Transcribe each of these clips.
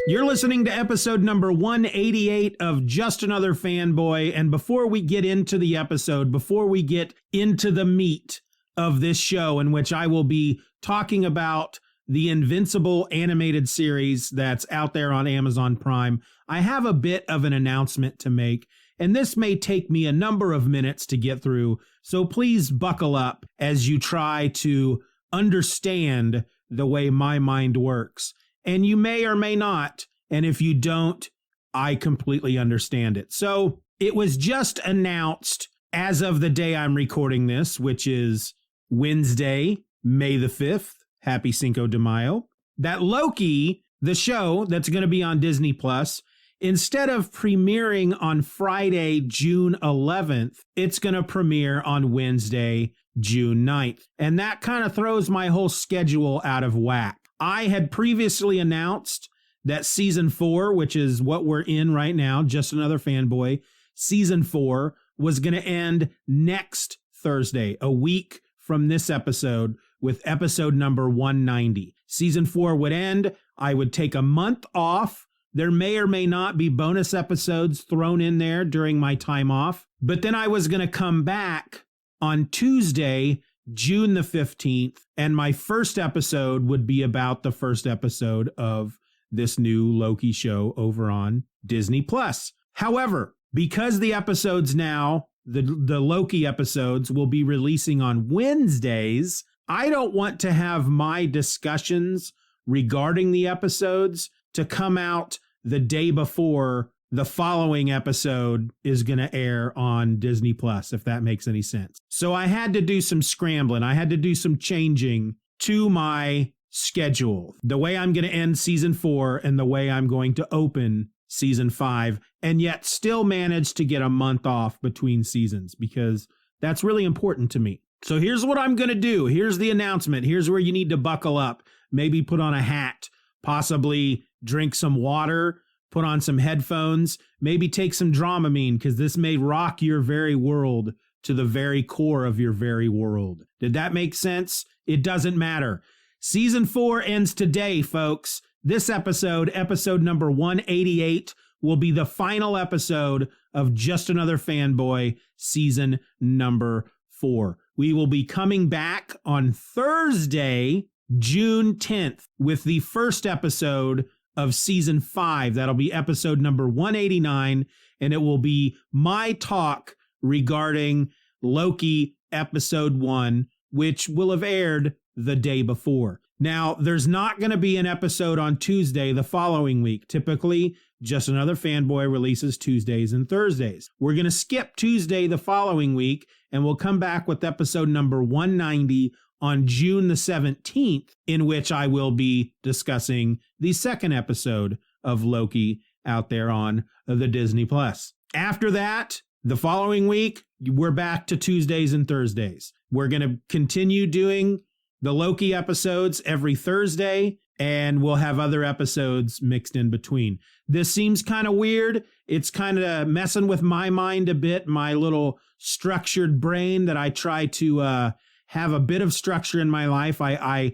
You're listening to episode number 188 of Just Another Fanboy. And before we get into the episode, before we get into the meat of this show, in which I will be talking about the Invincible animated series that's out there on Amazon Prime, I have a bit of an announcement to make. And this may take me a number of minutes to get through. So please buckle up as you try to understand the way my mind works. And you may or may not. And if you don't, I completely understand it. So it was just announced as of the day I'm recording this, which is Wednesday, May the 5th. Happy Cinco de Mayo. That Loki, the show that's going to be on Disney Plus, instead of premiering on Friday, June 11th, it's going to premiere on Wednesday, June 9th. And that kind of throws my whole schedule out of whack. I had previously announced that season 4, which is what we're in right now, Just Another Fanboy, season 4 was going to end next Thursday, a week from this episode, with episode number 190. Season 4 would end. I would take a month off. There may or may not be bonus episodes thrown in there during my time off. But then I was going to come back on Tuesday, June the 15th, and my first episode would be about the first episode of this new Loki show over on Disney Plus. However, because the episodes now, the Loki episodes will be releasing on Wednesdays, I don't want to have my discussions regarding the episodes to come out the day before the following episode is going to air on Disney Plus, if that makes any sense. So I had to do some scrambling. I had to do some changing to my schedule, the way I'm going to end season 4 and the way I'm going to open season 5, and yet still manage to get a month off between seasons, because that's really important to me. So here's what I'm going to do. Here's the announcement. Here's where you need to buckle up, maybe put on a hat, possibly drink some water, put on some headphones, maybe take some Dramamine, because this may rock your very world to the very core of your very world. Did that make sense? It doesn't matter. Season 4 ends today, folks. This episode, episode number 188, will be the final episode of Just Another Fanboy, season number 4. We will be coming back on Thursday, June 10th, with the first episode of season 5. That'll be episode number 189, and it will be my talk regarding Loki episode 1, which will have aired the day before. Now, there's not going to be an episode on Tuesday the following week. Typically, Just Another Fanboy releases Tuesdays and Thursdays. We're going to skip Tuesday the following week, and we'll come back with episode number 190 on June the 17th, in which I will be discussing the second episode of Loki out there on the Disney Plus. After that, the following week, we're back to Tuesdays and Thursdays. We're going to continue doing the Loki episodes every Thursday, and we'll have other episodes mixed in between. This seems kind of weird. It's kind of messing with my mind a bit, my little structured brain that I try to have a bit of structure in my life. I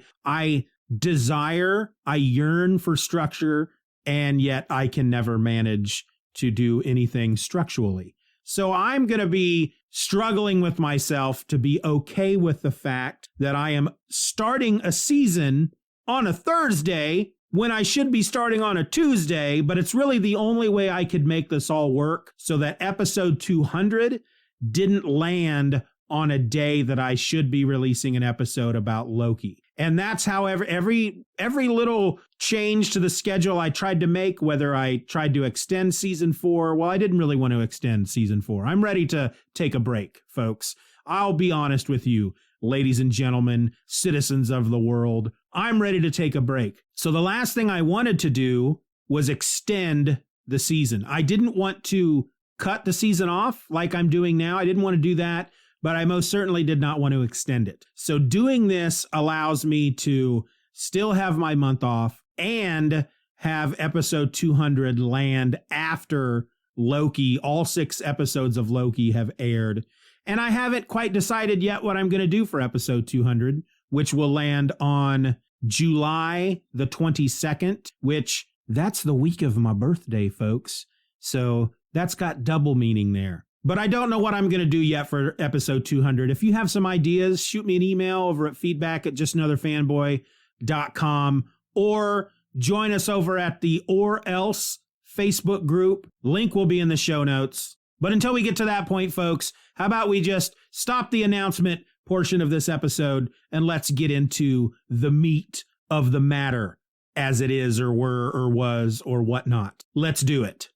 yearn for structure, and yet I can never manage to do anything structurally. So I'm going to be struggling with myself to be okay with the fact that I am starting a season on a Thursday when I should be starting on a Tuesday, but it's really the only way I could make this all work so that episode 200 didn't land on a day that I should be releasing an episode about Loki. And that's how every little change to the schedule I tried to make, whether I tried to extend season 4. Well, I didn't really want to extend season 4. I'm ready to take a break, folks. I'll be honest with you, ladies and gentlemen, citizens of the world. I'm ready to take a break. So the last thing I wanted to do was extend the season. I didn't want to cut the season off like I'm doing now. I didn't want to do that, but I most certainly did not want to extend it. So doing this allows me to still have my month off and have episode 200 land after Loki. All 6 episodes of Loki have aired. And I haven't quite decided yet what I'm going to do for episode 200, which will land on July the 22nd, which that's the week of my birthday, folks. So that's got double meaning there. But I don't know what I'm going to do yet for episode 200. If you have some ideas, shoot me an email over at feedback@justanotherfanboy.com or join us over at the Or Else Facebook group. Link will be in the show notes. But until we get to that point, folks, how about we just stop the announcement portion of this episode and let's get into the meat of the matter as it is or were or was or whatnot. Let's do it.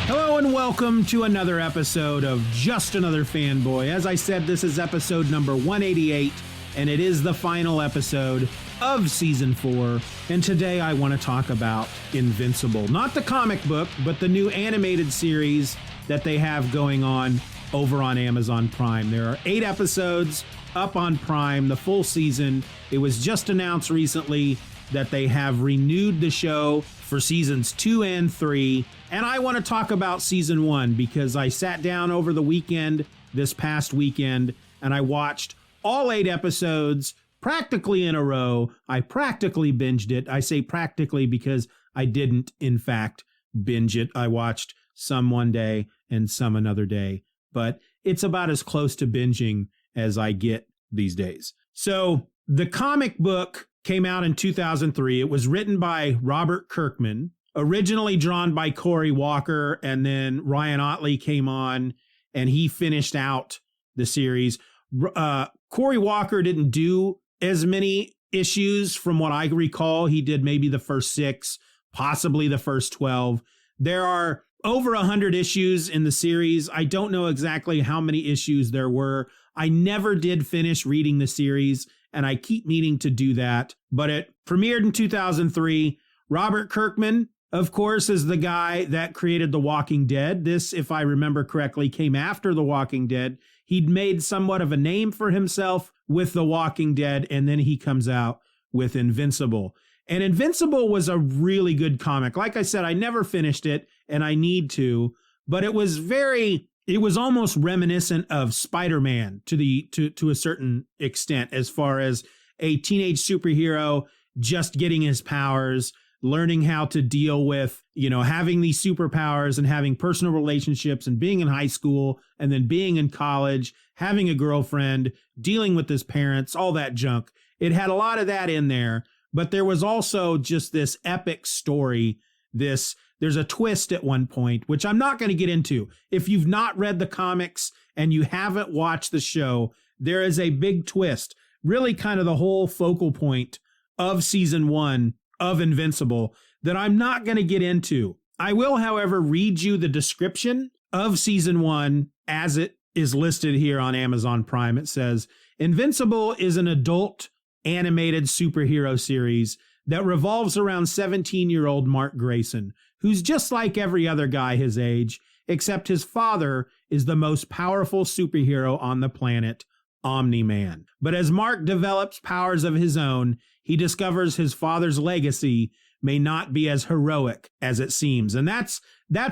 Hello and welcome to another episode of Just Another Fanboy. As I said, this is episode number 188, and it is the final episode of season 4. And today I want to talk about Invincible. Not the comic book, but the new animated series that they have going on over on Amazon Prime. There are 8 episodes up on Prime, the full season. It was just announced recently that they have renewed the show for seasons 2 and 3. And I want to talk about season 1 because I sat down over the weekend, this past weekend, and I watched all 8 episodes practically in a row. I practically binged it. I say practically because I didn't, in fact, binge it. I watched some one day and some another day, but it's about as close to binging as I get these days. So the comic book came out in 2003. It was written by Robert Kirkman, originally drawn by Cory Walker, and then Ryan Ottley came on and he finished out the series. Cory Walker didn't do as many issues from what I recall. He did maybe the first 6, possibly the first 12. There are over 100 issues in the series. I don't know exactly how many issues there were. I never did finish reading the series, and I keep meaning to do that. But it premiered in 2003. Robert Kirkman, of course, is the guy that created The Walking Dead. This, if I remember correctly, came after The Walking Dead. He'd made somewhat of a name for himself with The Walking Dead, and then he comes out with Invincible. And Invincible was a really good comic. Like I said, I never finished it, and I need to, but it was almost reminiscent of Spider-Man to a certain extent, as far as a teenage superhero just getting his powers, learning how to deal with, having these superpowers and having personal relationships and being in high school and then being in college, having a girlfriend, dealing with his parents, all that junk. It had a lot of that in there, but there was also just this epic story. There's a twist at one point, which I'm not going to get into. If you've not read the comics and you haven't watched the show, there is a big twist, really kind of the whole focal point of season 1 of Invincible that I'm not going to get into. I will, however, read you the description of season 1 as it is listed here on Amazon Prime. It says, Invincible is an adult animated superhero series that revolves around 17-year-old Mark Grayson, who's just like every other guy his age, except his father is the most powerful superhero on the planet, Omni-Man. But as Mark develops powers of his own, he discovers his father's legacy may not be as heroic as it seems. And that's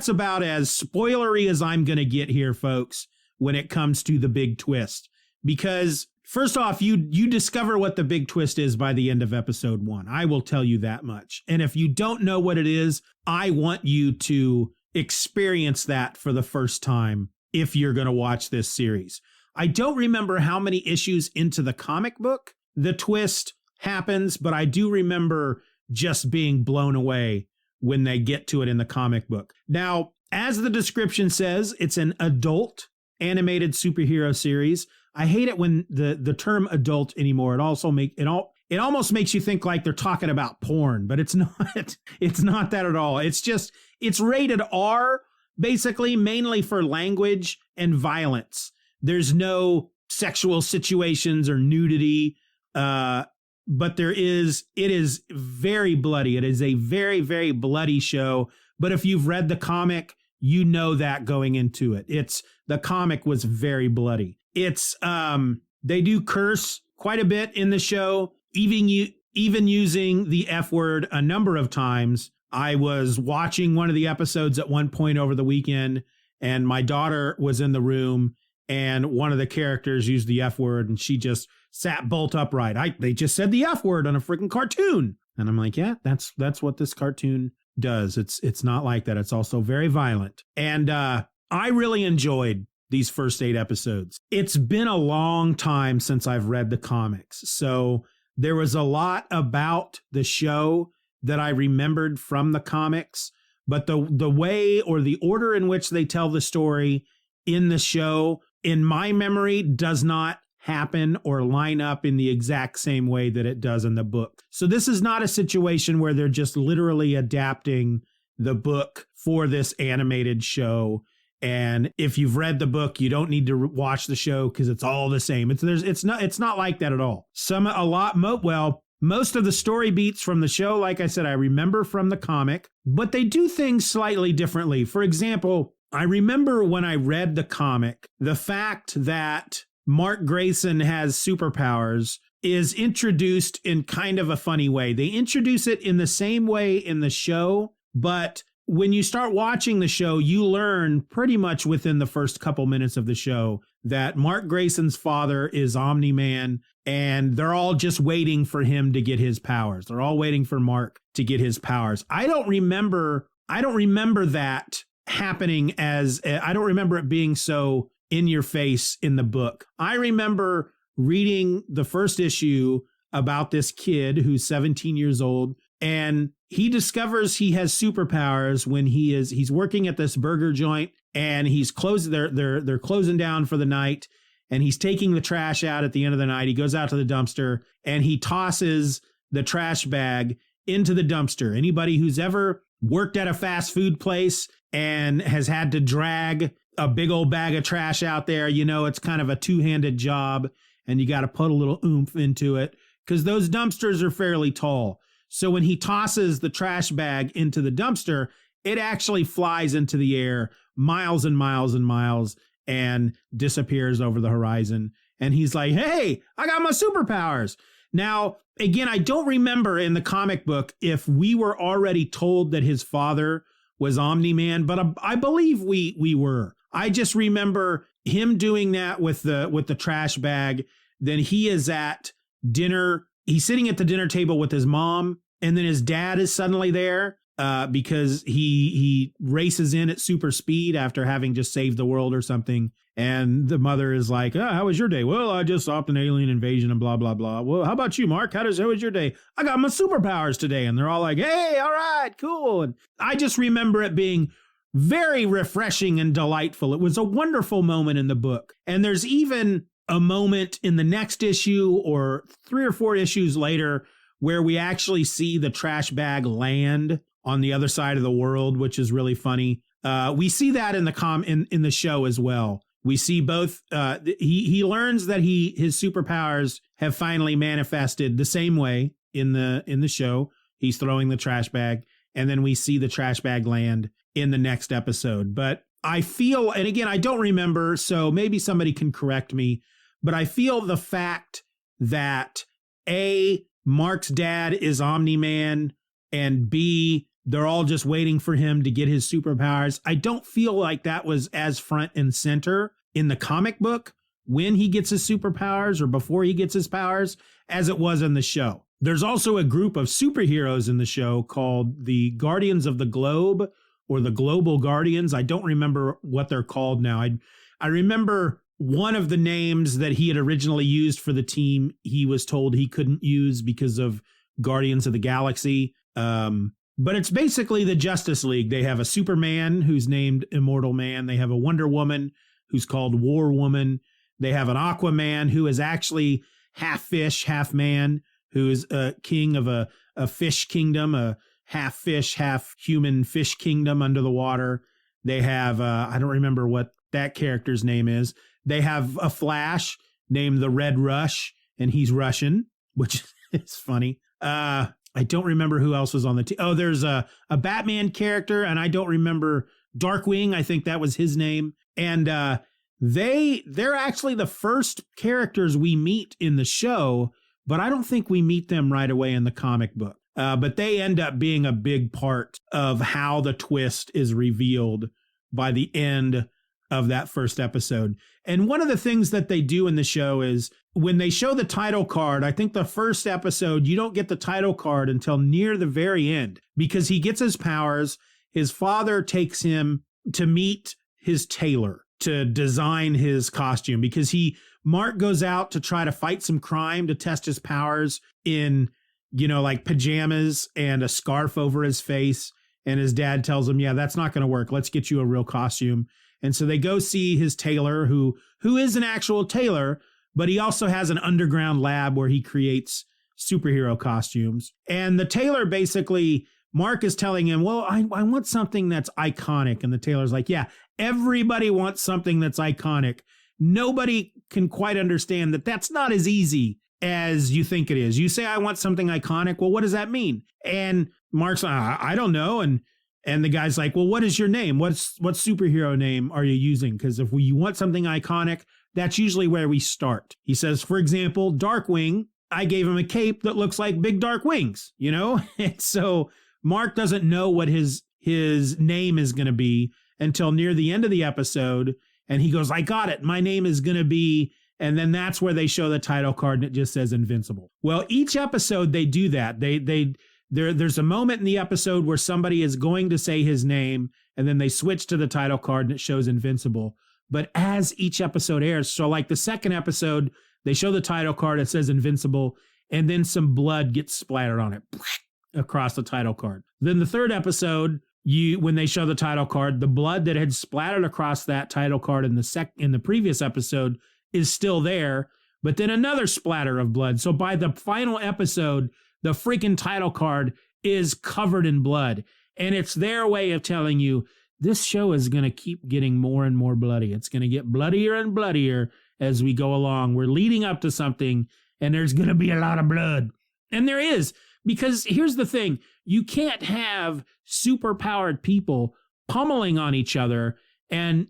about as spoilery as I'm going to get here, folks, when it comes to the big twist. Because first off, you discover what the big twist is by the end of episode 1. I will tell you that much. And if you don't know what it is, I want you to experience that for the first time if you're going to watch this series. I don't remember how many issues into the comic book the twist happens, but I do remember just being blown away when they get to it in the comic book. Now, as the description says, it's an adult animated superhero series. I hate it when the term adult anymore. It almost makes you think like they're talking about porn, but it's not. It's not that at all. It's rated R, basically, mainly for language and violence. There's no sexual situations or nudity, but it is very bloody. It is a very, very bloody show. But if you've read the comic, you know that going into it. The comic was very bloody. They do curse quite a bit in the show, even using the F word a number of times. I was watching one of the episodes at one point over the weekend, and my daughter was in the room, and one of the characters used the F word, and she just sat bolt upright. They just said the F word on a freaking cartoon. And I'm like, yeah, that's what this cartoon does. It's not like that. It's also very violent. And I really enjoyed these first 8 episodes. It's been a long time since I've read the comics. So there was a lot about the show that I remembered from the comics, but the way or the order in which they tell the story in the show, in my memory, does not happen or line up in the exact same way that it does in the book. So this is not a situation where they're just literally adapting the book for this animated show. And if you've read the book, you don't need to watch the show because it's all the same. It's not like that at all. Most of the story beats from the show, like I said, I remember from the comic, but they do things slightly differently. For example, I remember when I read the comic, the fact that Mark Grayson has superpowers is introduced in kind of a funny way. They introduce it in the same way in the show, but when you start watching the show, you learn pretty much within the first couple minutes of the show that Mark Grayson's father is Omni-Man, and they're all just waiting for him to get his powers. They're all waiting for Mark to get his powers. I don't remember that happening I don't remember it being so in your face in the book. I remember reading the first issue about this kid who's 17 years old, and he discovers he has superpowers when he's working at this burger joint, and they're closing down for the night, and he's taking the trash out at the end of the night. He goes out to the dumpster and he tosses the trash bag into the dumpster. Anybody who's ever worked at a fast food place and has had to drag a big old bag of trash out there, it's kind of a two-handed job, and you got to put a little oomph into it because those dumpsters are fairly tall. So when he tosses the trash bag into the dumpster, it actually flies into the air miles and miles and miles and disappears over the horizon. And he's like, hey, I got my superpowers. Now, again, I don't remember in the comic book if we were already told that his father was Omni-Man, but I believe we were. I just remember him doing that with the trash bag. Then he is at dinner. He's sitting at the dinner table with his mom, and then his dad is suddenly there because he races in at super speed after having just saved the world or something. And the mother is like, oh, how was your day? Well, I just stopped an alien invasion and blah, blah, blah. Well, how about you, Mark? How was your day? I got my superpowers today. And they're all like, hey, all right, cool. And I just remember it being very refreshing and delightful. It was a wonderful moment in the book. And there's even a moment in the next issue or 3 or 4 issues later where we actually see the trash bag land on the other side of the world, which is really funny. We see that in the show as well. We see both. He learns that his superpowers have finally manifested the same way in the show. He's throwing the trash bag, and then we see the trash bag land in the next episode. But I feel, and again, I don't remember, so maybe somebody can correct me, but I feel the fact that A, Mark's dad is Omni-Man, and B, they're all just waiting for him to get his superpowers. I don't feel like that was as front and center in the comic book when he gets his superpowers or before he gets his powers as it was in the show. There's also a group of superheroes in the show called the Guardians of the Globe or the Global Guardians. I don't remember what they're called now. I remember one of the names that he had originally used for the team, he was told he couldn't use because of Guardians of the Galaxy. But it's basically the Justice League. They have a Superman who's named Immortal Man. They have a Wonder Woman who's called War Woman. They have an Aquaman who is actually half fish, half man, who is a king of a fish kingdom, a half fish, half human fish kingdom under the water. They have, I don't remember what that character's name is. They have a Flash named the Red Rush, and he's Russian, which is funny. I don't remember who else was on the team. Oh, there's a Batman character, and I don't remember Darkwing. I think that was his name. And they're actually the first characters we meet in the show, but I don't think we meet them right away in the comic book. But they end up being a big part of how the twist is revealed by the end of that first episode. And one of the things that they do in the show is when they show the title card, I think the first episode, you don't get the title card until near the very end because he gets his powers. His father takes him to meet his tailor to design his costume because Mark goes out to try to fight some crime to test his powers in, like pajamas and a scarf over his face. And his dad tells him, yeah, that's not going to work. Let's get you a real costume. And so they go see his tailor who is an actual tailor, but he also has an underground lab where he creates superhero costumes. And the tailor basically, Mark is telling him, well, I want something that's iconic. And the tailor's like, yeah, everybody wants something that's iconic. Nobody can quite understand that that's not as easy as you think it is. You say, I want something iconic. Well, what does that mean? And Mark's like, I don't know. And the guy's like, well, what is your name? What superhero name are you using? Because if you want something iconic, that's usually where we start. He says, for example, Darkwing, I gave him a cape that looks like big dark wings, And so Mark doesn't know what his name is going to be until near the end of the episode. And he goes, I got it. My name is going to be, and then that's where they show the title card and it just says Invincible. Well, each episode they do that. There's a moment in the episode where somebody is going to say his name and then they switch to the title card and it shows Invincible. But as each episode airs, so like the second episode, they show the title card, it says Invincible, and then some blood gets splattered on it across the title card. Then the third episode, when they show the title card, the blood that had splattered across that title card in the previous episode is still there, but then another splatter of blood. So by the final episode, the freaking title card is covered in blood. And it's their way of telling you this show is going to keep getting more and more bloody. It's going to get bloodier and bloodier as we go along. We're leading up to something and there's going to be a lot of blood. And there is, because here's the thing. You can't have superpowered people pummeling on each other and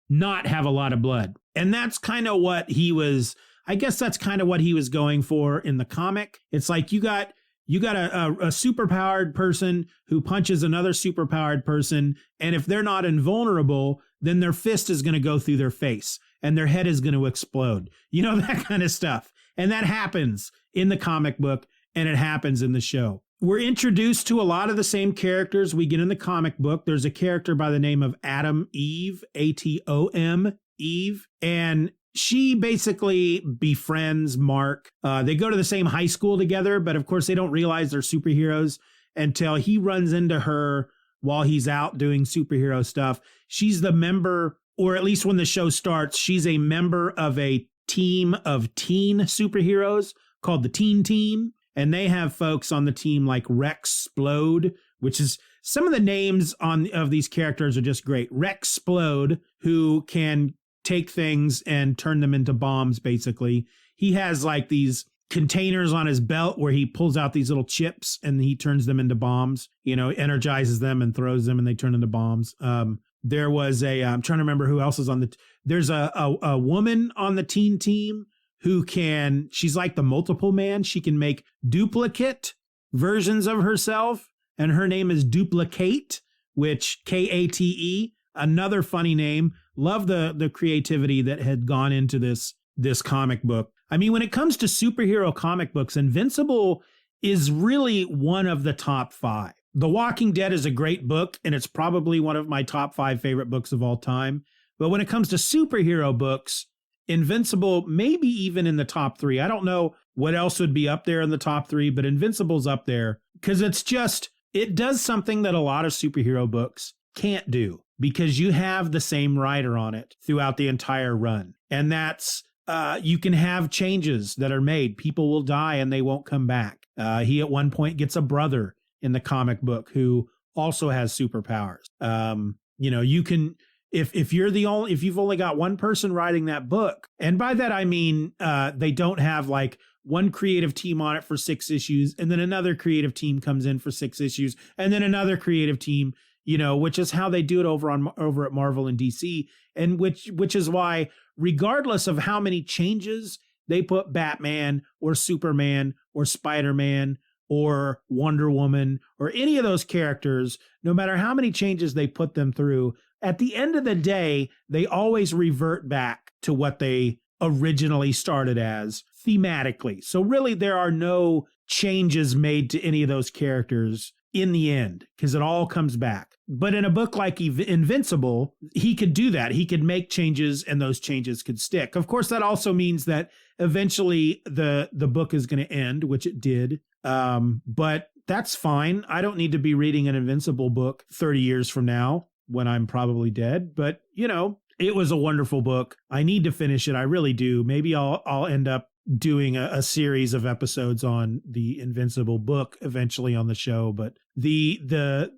not have a lot of blood. And that's kind of what that's kind of what he was going for in the comic. It's like you got a superpowered person who punches another superpowered person. And if they're not invulnerable, then their fist is going to go through their face and their head is going to explode. That kind of stuff. And that happens in the comic book and it happens in the show. We're introduced to a lot of the same characters we get in the comic book. There's a character by the name of Atom Eve, Atom Eve, and she basically befriends Mark. They go to the same high school together, but of course they don't realize they're superheroes until he runs into her while he's out doing superhero stuff. She's the member, or at least when the show starts, she's a member of a team of teen superheroes called the Teen Team. And they have folks on the team like Rexplode, which is some of the names of these characters are just great. Rexplode, who can take things and turn them into bombs, basically. He has like these containers on his belt where he pulls out these little chips and he turns them into bombs, energizes them and throws them and they turn into bombs. There was I'm trying to remember who else is on there's a woman on the teen team she's like the multiple man. She can make duplicate versions of herself. And her name is Duplicate, which Kate, another funny name. Love the creativity that had gone into this comic book. I mean, when it comes to superhero comic books, Invincible is really one of the top 5. The Walking Dead is a great book, and it's probably one of my top 5 favorite books of all time. But when it comes to superhero books, Invincible, maybe even in the top 3. I don't know what else would be up there in the top 3, but Invincible's up there because it does something that a lot of superhero books can't do because you have the same writer on it throughout the entire run. And that's, you can have changes that are made. People will die and they won't come back. He at one point gets a brother in the comic book who also has superpowers. You can, if you've only got one person writing that book, and by that I mean they don't have like one creative team on it for 6 issues, and then another creative team comes in for 6 issues, and then another creative team, which is how they do it over at Marvel and DC, and which is why, regardless of how many changes they put Batman or Superman or Spider-Man or Wonder Woman or any of those characters, no matter how many changes they put them through, at the end of the day, they always revert back to what they originally started as thematically. So really, there are no changes made to any of those characters in the end, because it all comes back. But in a book like Invincible, he could do that. He could make changes and those changes could stick. Of course, that also means that eventually the book is going to end, which it did. But that's fine. I don't need to be reading an Invincible book 30 years from now when I'm probably dead. But, you know, it was a wonderful book. I need to finish it. I really do. Maybe I'll end up doing a series of episodes on the Invincible book eventually on the show. But the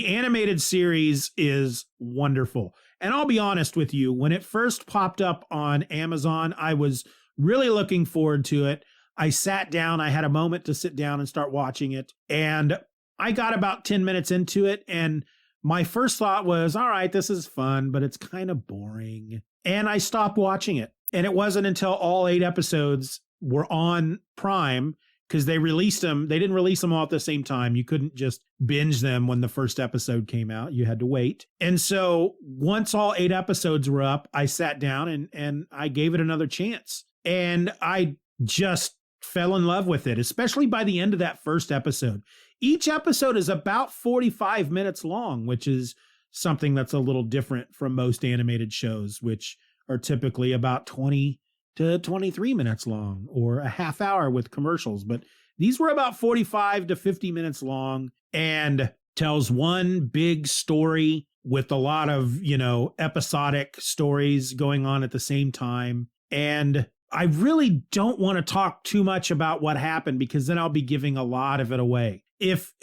animated series is wonderful. And I'll be honest with you, when it first popped up on Amazon, I was really looking forward to it. I sat down, I had a moment to sit down and start watching it. And I got about 10 minutes into it. And my first thought was, all right, this is fun, but it's kind of boring. And I stopped watching it. And it wasn't until all 8 episodes were on Prime, because they released them. They didn't release them all at the same time. You couldn't just binge them when the first episode came out. You had to wait. And so once all 8 episodes were up, I sat down and I gave it another chance. And I just fell in love with it, especially by the end of that first episode. Each episode is about 45 minutes long, which is something that's a little different from most animated shows, which are typically about 20 to 23 minutes long or a half hour with commercials. But these were about 45 to 50 minutes long and tells one big story with a lot of, you know, episodic stories going on at the same time. And I really don't want to talk too much about what happened, because then I'll be giving a lot of it away.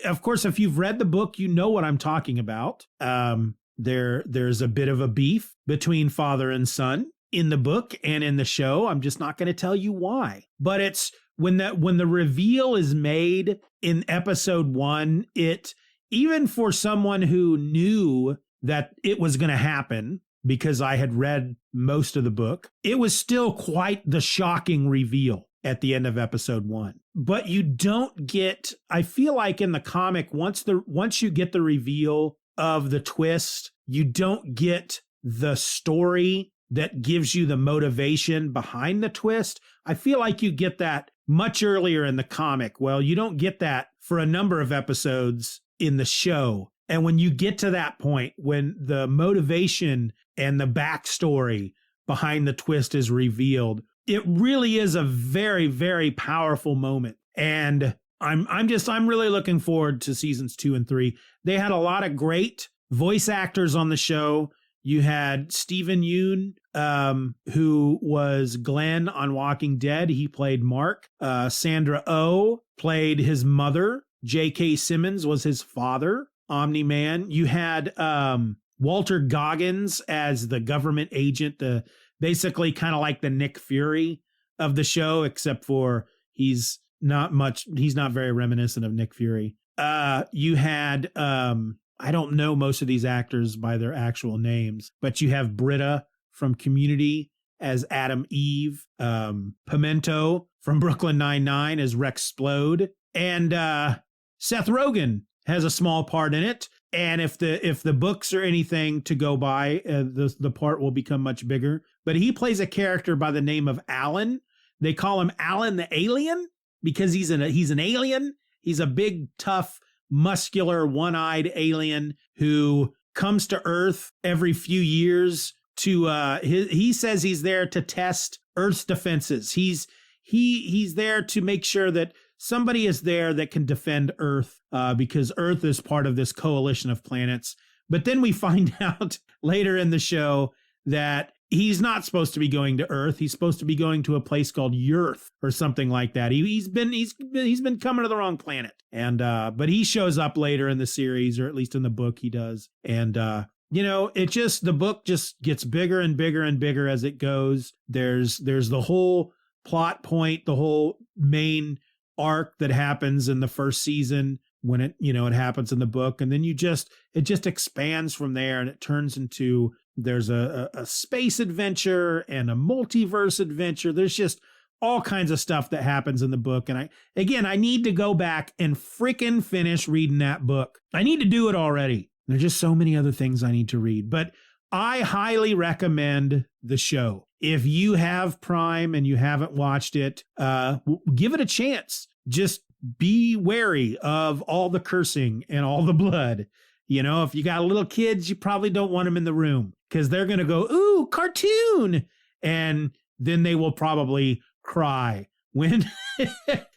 Of course, if you've read the book, you know what I'm talking about. There's a bit of a beef between father and son in the book and in the show. I'm just not going to tell you why. But it's when the reveal is made in episode 1, it, even for someone who knew that it was going to happen, because I had read most of the book, it was still quite the shocking reveal at the end of episode 1. But you don't get, I feel like in the comic, once you get the reveal of the twist, you don't get the story that gives you the motivation behind the twist. I feel like you get that much earlier in the comic. Well, you don't get that for a number of episodes in the show. And when you get to that point, when the motivation and the backstory behind the twist is revealed, it really is a very, very powerful moment. And I'm really looking forward to seasons 2 and 3. They had a lot of great voice actors on the show. You had Steven Yeun, who was Glenn on Walking Dead. He played Mark. Sandra Oh played his mother. J.K. Simmons was his father, Omni-Man. You had Walter Goggins as the government agent, basically kind of like the Nick Fury of the show, except for he's not very reminiscent of Nick Fury. You had, I don't know most of these actors by their actual names, but you have Britta from Community as Adam Eve, Pimento from Brooklyn Nine-Nine as Rex Splode, and Seth Rogen has a small part in it. And if the books are anything to go by, the part will become much bigger. But he plays a character by the name of Alan. They call him Alan the Alien because he's an alien. He's a big, tough, muscular, one-eyed alien who comes to Earth every few years to he says he's there to test Earth's defenses. He's there to make sure that somebody is there that can defend Earth, because Earth is part of this coalition of planets. But then we find out later in the show that he's not supposed to be going to Earth. He's supposed to be going to a place called Yurth or something like that. He's been coming to the wrong planet. And but he shows up later in the series, or at least in the book he does. And the book just gets bigger and bigger and bigger as it goes. There's the whole plot point, the whole main arc that happens in the first season when it happens in the book, and then it just expands from there, and it turns into, there's a space adventure and a multiverse adventure. There's just all kinds of stuff that happens in the book. And I need to go back and freaking finish reading that book. I need to do it already. There's just so many other things I need to read, but I highly recommend the show. If you have Prime and you haven't watched it, give it a chance. Just be wary of all the cursing and all the blood. You know, if you got little kids, you probably don't want them in the room because they're going to go, ooh, cartoon. And then they will probably cry when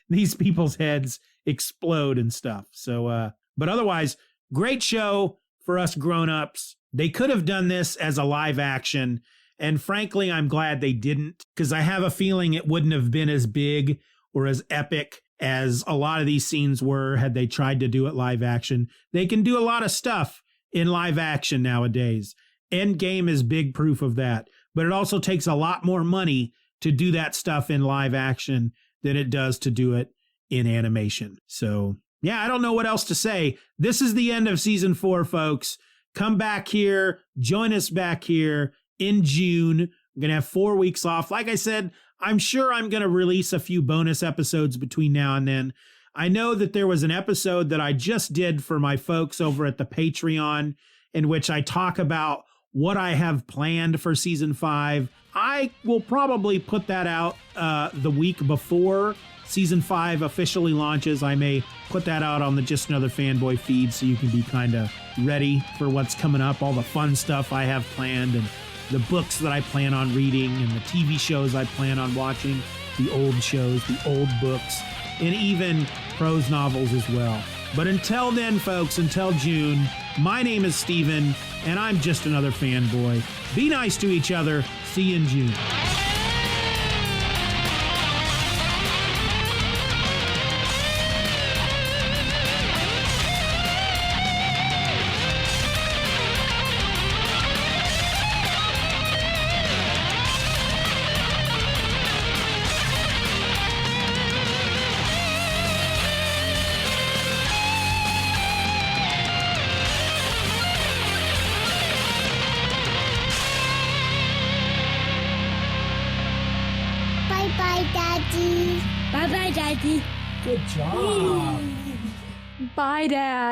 these people's heads explode and stuff. So, but otherwise, great show for us grown-ups. They could have done this as a live action. And frankly, I'm glad they didn't, because I have a feeling it wouldn't have been as big or as epic as a lot of these scenes were had they tried to do it live action. They can do a lot of stuff in live action nowadays. Endgame is big proof of that. But it also takes a lot more money to do that stuff in live action than it does to do it in animation. So, yeah, I don't know what else to say. This is the end of season 4, folks. Come back here. Join us back here in June. I'm going to have 4 weeks off. Like I said, I'm sure I'm going to release a few bonus episodes between now and then. I know that there was an episode that I just did for my folks over at the Patreon in which I talk about what I have planned for season 5. I will probably put that out the week before season 5 officially launches. I may put that out on the Just Another Fanboy feed so you can be kind of ready for what's coming up, all the fun stuff I have planned and the books that I plan on reading and the TV shows I plan on watching, the old shows, the old books, and even prose novels as well. But until then, folks, until June, my name is Steven, and I'm Just Another Fanboy. Be nice to each other. See you in June. Bye-bye, Daddy. Good job. Bye, Dad.